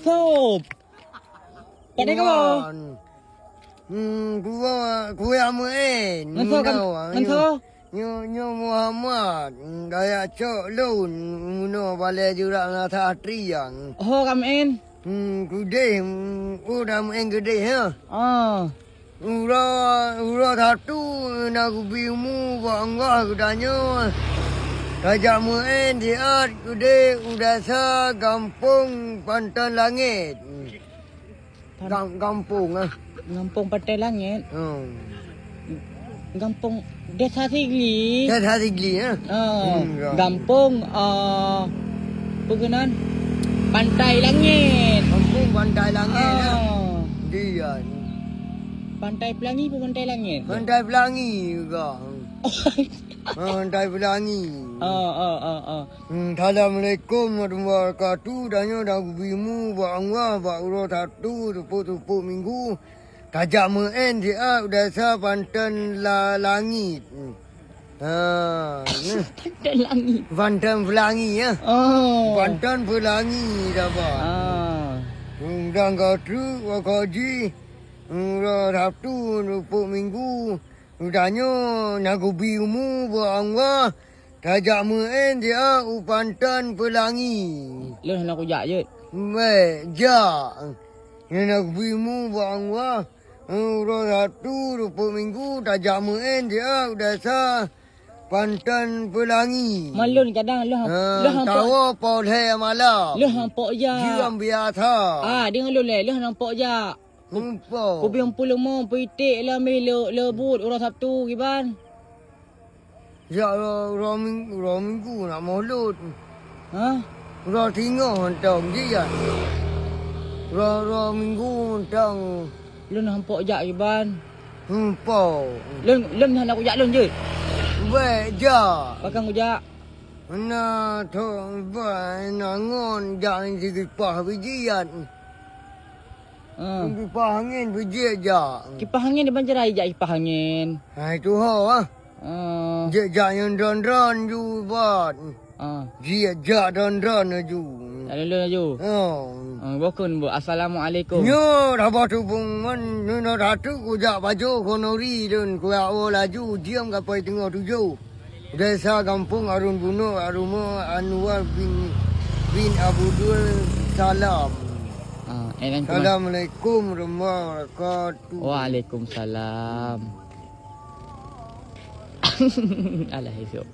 Sob. Pada kau. Ku yang Nanti kan. Nanti. Nyo Muhammad daya cok lun no bale jura na tha triang Oh kamen. Gede udah main gede ha Ah. ura satu na kubimu bangga kudanyo Raja main diat gede udah sa kampung Pantai Langit kampung ah Kampung Pantai Langit. Kampung Desa Sigli. Desa Sigli ya. Kampung pengenan Pantai Langit. Kampung Pantai Langit ya. Ah. Dia Pantai Pelangi pun Pantai Langit. Pantai Pelangi juga. Pantai Pelangi. Assalamualaikum warahmatullahi wabarakatuh. Danyo dah bimu bangwa ba uro satu tupuk minggu. Kajak main dia udah sa Pantai Langit. Pantai Langit. Pantai Pelangi ya. Pantai Pelangi dah ba. Dah kau tu wakaji. Uro satu tupuk minggu. Udahnya nak bimu bangwa. Kajak main dia Pantai Pelangi. Lu nak kujak je. Ja. Nak bimu bangwa. Uro satu tupuk minggu kajak main dia udah sa Pantai Pelangi. Malun kadang lu hampa. Tahu polhe malam. Lu hampa je. Jiram biasa. Dia lu le, lu nampak je. Nampak. Kopi yang pulang mau pitik lah ambil lebut orang Sabtu giban. Ya minggu nak mulut. Ha? Ura tinggal hantang dia. Ura minggu hantang. Lu nampak je giban. Nampak. Lu nak kujak lu je. Baik ja. Pakai kujak. Nah tu baik nangon jangan sikipah bijian. Kipas angin biji je. Kipas angin dia banjar aja kipas angin. Itu ha. Je yang don ju buat. Dia don ju. Tak lalu laju. Bokun bu. Assalamualaikum. Nyo dah batu bungan no ratu ku jak baju konori dan ku awo laju diam kapai tengah tujuh. Desa kampung Arun Buno Aruma Anwar bin Abdul Salam. Assalamualaikum warahmatullahi wabarakatuh. Waalaikumsalam. Alah esok.